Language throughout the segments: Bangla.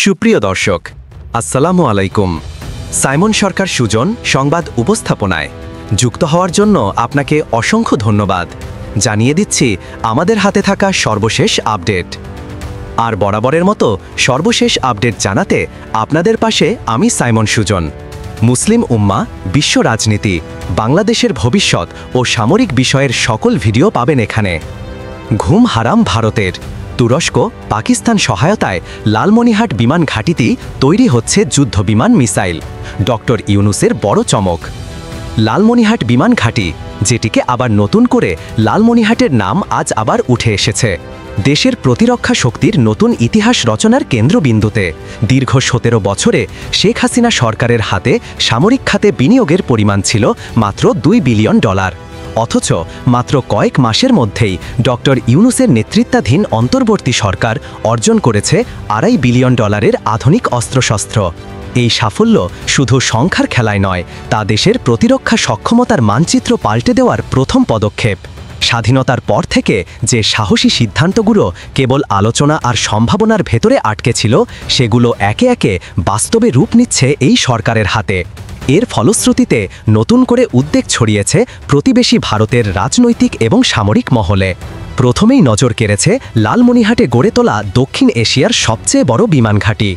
সুপ্রিয় দর্শক, আসসালামু আলাইকুম। সাইমন সরকার সুজন সংবাদ উপস্থাপনায় যুক্ত হওয়ার জন্য আপনাকে অসংখ্য ধন্যবাদ জানিয়ে দিচ্ছি আমাদের হাতে থাকা সর্বশেষ আপডেট। আর বরাবরের মতো সর্বশেষ আপডেট জানাতে আপনাদের পাশে আমি সাইমন সুজন। মুসলিম উম্মাহ, বিশ্ব রাজনীতি, বাংলাদেশের ভবিষ্যৎ ও সামরিক বিষয়ের সকল ভিডিও পাবেন এখানে। ঘুম হারাম ভারতের। তুরস্ক পাকিস্তান সহায়তায় লালমনিরহাট বিমান ঘাঁটিতেই তৈরি হচ্ছে যুদ্ধ বিমান মিসাইল। ডক্টর ইউনূসের বড় চমক। লালমনিরহাট বিমান ঘাঁটি, যেটিকে আবার নতুন করে লালমনিরহাটের নাম আজ আবার উঠে এসেছে দেশের প্রতিরক্ষা শক্তির নতুন ইতিহাস রচনার কেন্দ্রবিন্দুতে। দীর্ঘ ১৭ বছরে শেখ হাসিনা সরকারের হাতে সামরিক খাতে বিনিয়োগের পরিমাণ ছিল মাত্র $2 বিলিয়ন। অথচ মাত্র কয়েক মাসের মধ্যেই ডক্টর ইউনূসের নেতৃত্বাধীন অন্তর্বর্তী সরকার অর্জন করেছে $2.5 বিলিয়ন আধুনিক অস্ত্রশস্ত্র। এই সাফল্য শুধু সংখ্যার খেলায় নয়, তা দেশের প্রতিরক্ষা সক্ষমতার মানচিত্র পাল্টে দেওয়ার প্রথম পদক্ষেপ। স্বাধীনতার পর থেকে যে সাহসী সিদ্ধান্তগুলো কেবল আলোচনা আর সম্ভাবনার ভেতরে আটকে ছিল, সেগুলো একে একে বাস্তবে রূপ নিচ্ছে এই সরকারের হাতে। এর ফলশ্রুতিতে নতুন করে উদ্বেগ ছড়িয়েছে প্রতিবেশী ভারতের রাজনৈতিক এবং সামরিক মহলে। প্রথমেই নজর কেড়েছে লালমনিরহাটে গড়ে তোলা দক্ষিণ এশিয়ার সবচেয়ে বড় বিমান ঘাঁটি।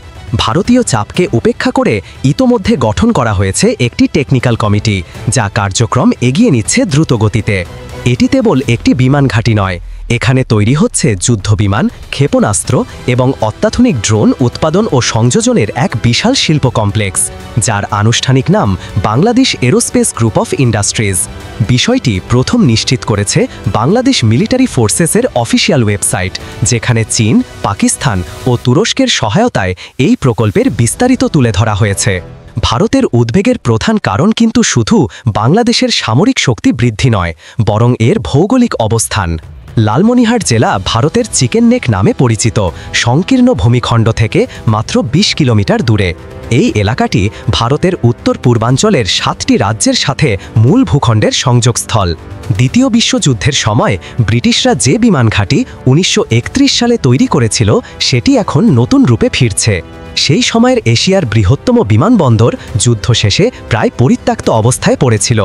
ভারতীয় চাপকে উপেক্ষা করে ইতোমধ্যে গঠন করা হয়েছে একটি টেকনিক্যাল কমিটি, যা কার্যক্রম এগিয়ে নিচ্ছে দ্রুতগতিতে। এটি কেবল একটি বিমান ঘাঁটি নয়, এখানে তৈরি হচ্ছে যুদ্ধবিমান, ক্ষেপণাস্ত্র এবং অত্যাধুনিক ড্রোন উৎপাদন ও সংযোজনের এক বিশাল শিল্প কমপ্লেক্স, যার আনুষ্ঠানিক নাম Bangladesh aerospace group of industries. বিষয়টি প্রথম নিশ্চিত করেছে বাংলাদেশ মিলিটারি ফোর্সেসের অফিসিয়াল ওয়েবসাইট, যেখানে চীন, পাকিস্তান ও তুরস্কের সহায়তায় এই প্রকল্পের বিস্তারিত তুলে ধরা হয়েছে। ভারতের উদ্বেগের প্রধান কারণ কিন্তু শুধু বাংলাদেশের সামরিক শক্তি বৃদ্ধি নয়, বরং এর ভৌগোলিক অবস্থান। লালমনিরহাট জেলা ভারতের চিকেন নেক নামে পরিচিত সংকীর্ণ ভূমিখণ্ড থেকে মাত্র ২০ কিলোমিটার দূরে। এই এলাকাটি ভারতের উত্তর পূর্বাঞ্চলের ৭টি রাজ্যের সাথে মূল ভূখণ্ডের সংযোগস্থল। দ্বিতীয় বিশ্বযুদ্ধের সময় ব্রিটিশরা যে বিমান ঘাঁটি ১৯৩১ সালে তৈরি করেছিল, সেটি এখন নতুন রূপে ফিরছে। সেই সময়ের এশিয়ার বৃহত্তম বিমানবন্দর যুদ্ধ শেষে প্রায় পরিত্যক্ত অবস্থায় পড়েছিল,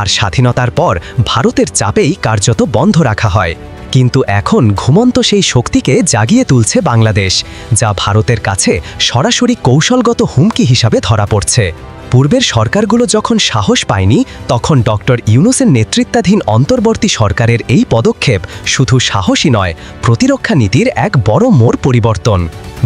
আর স্বাধীনতার পর ভারতের চাপেই কার্যত বন্ধ রাখা হয়। কিন্তু এখন ঘুমন্ত সেই শক্তিকে জাগিয়ে তুলছে বাংলাদেশ, যা ভারতের কাছে সরাসরি কৌশলগত হুমকি হিসাবে ধরা পড়ছে। পূর্বের সরকারগুলো যখন সাহস পায়নি, তখন ডক্টর ইউনূসের নেতৃত্বাধীন অন্তর্বর্তী সরকারের এই পদক্ষেপ শুধু সাহসী নয়, প্রতিরক্ষা নীতির এক বড় মোড় পরিবর্তন।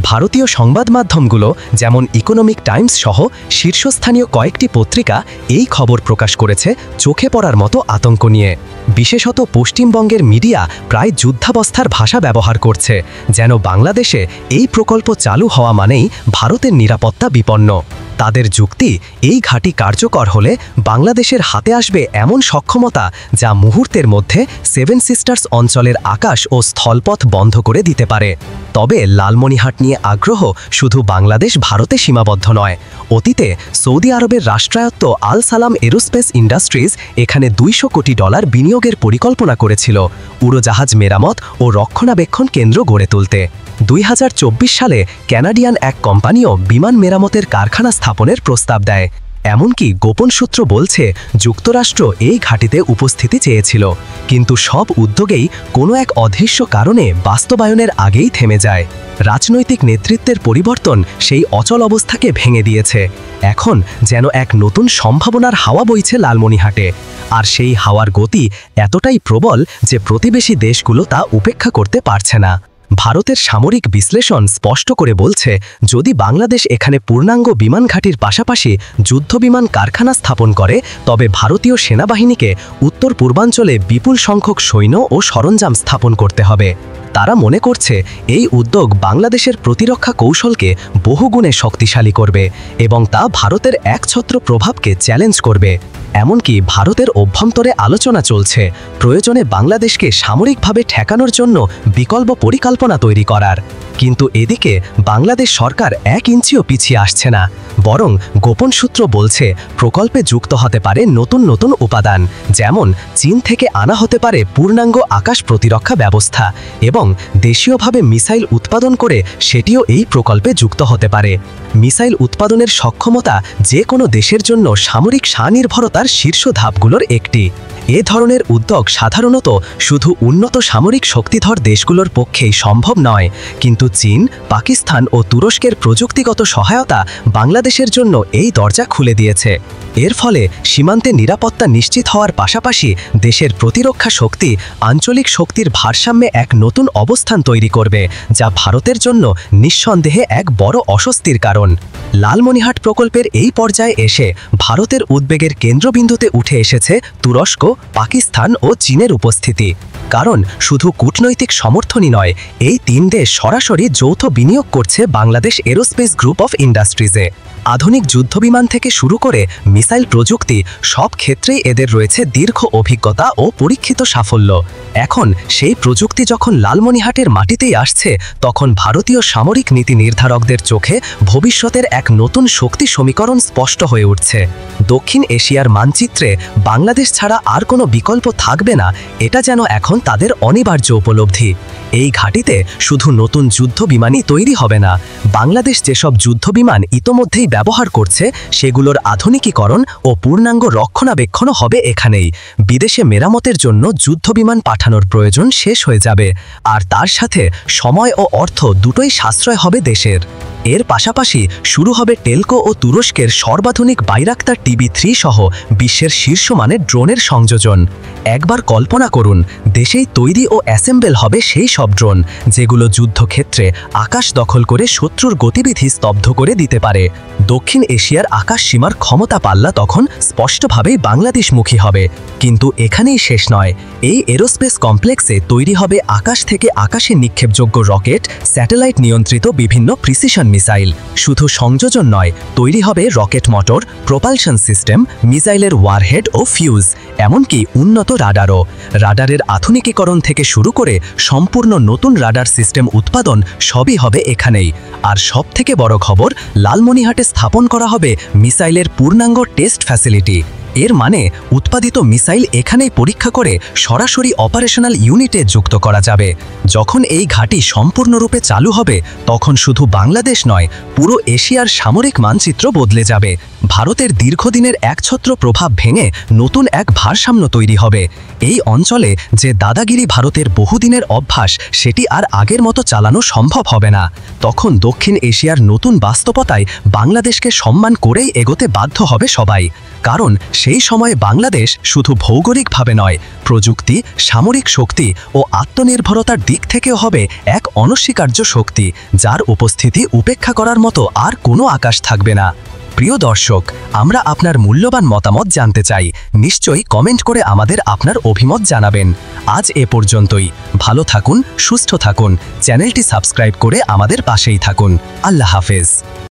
ভারতীয় সংবাদ মাধ্যমগুলো যেমন ইকোনমিক টাইমস সহ শীর্ষস্থানীয় কয়েকটি পত্রিকা এই খবর প্রকাশ করেছে চোখে পড়ার মতো আতঙ্ক নিয়ে। বিশেষত পশ্চিমবঙ্গের মিডিয়া প্রায় যুদ্ধাবস্থার ভাষা ব্যবহার করছে, যেন বাংলাদেশে এই প্রকল্প চালু হওয়া মানেই ভারতের নিরাপত্তা বিপন্ন। তাদের যুক্তি, এই ঘাঁটি কার্যকর হলে বাংলাদেশের হাতে আসবে এমন সক্ষমতা যা মুহূর্তের মধ্যে 7 সিস্টার্স অঞ্চলের আকাশ ও স্থলপথ বন্ধ করে দিতে পারে। তবে লালমনিরহাট নিয়ে আগ্রহ শুধু বাংলাদেশ ভারতে সীমাবদ্ধ নয়। অতীতে সৌদি আরবের রাষ্ট্রায়ত্ত আল সালাম এরোস্পেস ইন্ডাস্ট্রিজ এখানে $200 কোটি বিনিয়োগের পরিকল্পনা করেছিল উড়োজাহাজ মেরামত ও রক্ষণাবেক্ষণ কেন্দ্র গড়ে তুলতে। ২০২৪ সালে কানাডিয়ান এক কোম্পানিও বিমান মেরামতের কারখানা স্থাপনের প্রস্তাব দেয়। এমনকি গোপন সূত্র বলছে যুক্তরাষ্ট্র এই ঘাঁটিতে উপস্থিতি চেয়েছিল, কিন্তু সব উদ্যোগেই কোনো এক অদৃশ্য কারণে বাস্তবায়নের আগেই থেমে যায়। রাজনৈতিক নেতৃত্বের পরিবর্তন সেই অচল অবস্থাকে ভেঙে দিয়েছে। এখন যেন এক নতুন সম্ভাবনার হাওয়া বইছে লালমনিরহাটে, আর সেই হাওয়ার গতি এতটাই প্রবল যে প্রতিবেশী দেশগুলো তা উপেক্ষা করতে পারছে না। ভারতের সামরিক বিশ্লেষণ স্পষ্ট করে বলছে, যদি বাংলাদেশ এখানে পূর্ণাঙ্গ বিমান ঘাঁটির পাশাপাশি যুদ্ধবিমান কারখানা স্থাপন করে, তবে ভারতীয় সেনাবাহিনীকে উত্তর পূর্বাঞ্চলে বিপুল সংখ্যক সৈন্য ও সরঞ্জাম স্থাপন করতে হবে। তারা মনে করছে এই উদ্যোগ বাংলাদেশের প্রতিরক্ষা কৌশলকে বহুগুণে শক্তিশালী করবে এবং তা ভারতের একছত্র প্রভাবকে চ্যালেঞ্জ করবে। এমনকি ভারতের অভ্যন্তরে আলোচনা চলছে প্রয়োজনে বাংলাদেশকে সামরিকভাবে ঠেকানোর জন্য বিকল্প পরিকল্পনা তৈরি করার। কিন্তু এদিকে বাংলাদেশ সরকার 1 ইঞ্চিও পিছিয়ে আসছে না, বরং গোপন সূত্র বলছে প্রকল্পে যুক্ত হতে পারে নতুন নতুন উপাদান, যেমন চীন থেকে আনা হতে পারে পূর্ণাঙ্গ আকাশ প্রতিরক্ষা ব্যবস্থা, এবং দেশীয়ভাবে মিসাইল উৎপাদন করে সেটিও এই প্রকল্পে যুক্ত হতে পারে। মিসাইল উৎপাদনের সক্ষমতা যে কোনো দেশের জন্য সামরিক স্বনির্ভরতার শীর্ষ ধাপগুলোর একটি। এ ধরনের উদ্যোগ সাধারণত শুধু উন্নত সামরিক শক্তিধর দেশগুলোর পক্ষেই সম্ভব নয়, কিন্তু চীন, পাকিস্তান ও তুরস্কের প্রযুক্তিগত সহায়তা বাংলাদেশের জন্য এই দরজা খুলে দিয়েছে। এর ফলে সীমান্তে নিরাপত্তা নিশ্চিত হওয়ার পাশাপাশি দেশের প্রতিরক্ষা শক্তি আঞ্চলিক শক্তির ভারসাম্যে এক নতুন অবস্থান তৈরি করবে, যা ভারতের জন্য নিঃসন্দেহে এক বড় অস্বস্তির কারণ। লালমনিরহাট প্রকল্পের এই পর্যায়ে এসে ভারতের উদ্বেগের কেন্দ্রবিন্দুতে উঠে এসেছে তুরস্ক, পাকিস্তান ও চীনের উপস্থিতি। কারণ শুধু কূটনৈতিক সমর্থনই নয়, এই 3 দেশ সরাসরি যৌথ বিনিয়োগ করছে বাংলাদেশ এরোস্পেস গ্রুপ অফ ইন্ডাস্ট্রিজে। আধুনিক যুদ্ধবিমান থেকে শুরু করে মিসাইল প্রযুক্তি, সব ক্ষেত্রেই এদের রয়েছে দীর্ঘ অভিজ্ঞতা ও পরীক্ষিত সাফল্য। এখন সেই প্রযুক্তি যখন লালমনিরহাটের মাটিতেই আসছে, তখন ভারতীয় সামরিক নীতি নির্ধারকদের চোখে ভবিষ্যতের এক নতুন শক্তি সমীকরণ স্পষ্ট হয়ে উঠছে। দক্ষিণ এশিয়ার মানচিত্রে বাংলাদেশ ছাড়া আর কোনো বিকল্প থাকবে না, এটা যেন এখন তাদের অনিবার্য উপলব্ধি। এই ঘাঁটিতে শুধু নতুন যুদ্ধবিমানই তৈরি হবে না, বাংলাদেশ যেসব যুদ্ধবিমান ইতোমধ্যেই ব্যবহার করছে সেগুলোর আধুনিকীকরণ ও পূর্ণাঙ্গ রক্ষণাবেক্ষণও হবে এখানেই। বিদেশে মেরামতের জন্য যুদ্ধবিমান পাঠানোর প্রয়োজন শেষ হয়ে যাবে, আর তার সাথে সময় ও অর্থ দুটোই সাশ্রয় হবে দেশের। এর পাশাপাশি শুরু হবে টেলকো ও তুরস্কের সর্বাধুনিক বাইরাক্তার TB3 সহ বিশ্বের শীর্ষমানের ড্রোনের সংযোজন। একবার কল্পনা করুন, দেশেই তৈরি ও অ্যাসেম্বল হবে সেই সব ড্রোন যেগুলো যুদ্ধক্ষেত্রে আকাশ দখল করে শত্রুর গতিবিধি স্তব্ধ করে দিতে পারে। দক্ষিণ এশিয়ার আকাশ সীমার ক্ষমতা পাল্লা তখন স্পষ্টভাবেই বাংলাদেশমুখী হবে। কিন্তু এখানেই শেষ নয়, এই এরোস্পেস কমপ্লেক্সে তৈরি হবে আকাশ থেকে আকাশে নিক্ষেপযোগ্য রকেট, স্যাটেলাইট নিয়ন্ত্রিত বিভিন্ন প্রিসিশন মিসাইল। শুধু সংযোজন নয়, তৈরি হবে রকেট মোটর, প্রোপালশন সিস্টেম, মিসাইলের ওয়ারহেড ও ফিউজ, এমনকি উন্নত রাডারও। রাডারের আধুনিকীকরণ থেকে শুরু করে সম্পূর্ণ নতুন রাডার সিস্টেম উৎপাদন সবই হবে এখানেই। আর সবথেকে বড় খবর, লালমনিরহাটে স্থাপন করা হবে মিসাইলের পূর্ণাঙ্গ টেস্ট ফ্যাসিলিটি। এর মানে উৎপাদিত মিসাইল এখানেই পরীক্ষা করে সরাসরি অপারেশনাল ইউনিটে যুক্ত করা যাবে। যখন এই ঘাঁটি সম্পূর্ণরূপে চালু হবে, তখন শুধু বাংলাদেশ নয়, পুরো এশিয়ার সামরিক মানচিত্র বদলে যাবে। ভারতের দীর্ঘদিনের একছত্র প্রভাব ভেঙে নতুন এক ভারসাম্য তৈরি হবে। এই অঞ্চলে যে দাদাগিরি ভারতের বহুদিনের অভ্যাস, সেটি আর আগের মতো চালানো সম্ভব হবে না। তখন দক্ষিণ এশিয়ার নতুন বাস্তবতায় বাংলাদেশকে সম্মান করেই এগোতে বাধ্য হবে সবাই। কারণ সেই সময়ে বাংলাদেশ শুধু ভৌগোলিকভাবে নয়, প্রযুক্তি, সামরিক শক্তি ও আত্মনির্ভরতার দিক থেকেও হবে এক অনস্বীকার্য শক্তি, যার উপস্থিতি উপেক্ষা করার মতো আর কোনো আকাশ থাকবে না। প্রিয় দর্শক, আমরা আপনার মূল্যবান মতামত জানতে চাই। নিশ্চয়ই কমেন্ট করে আমাদের আপনার অভিমত জানাবেন। আজ এ পর্যন্তই। ভালো থাকুন, সুস্থ থাকুন, চ্যানেলটি সাবস্ক্রাইব করে আমাদের পাশেই থাকুন। আল্লাহ হাফেজ।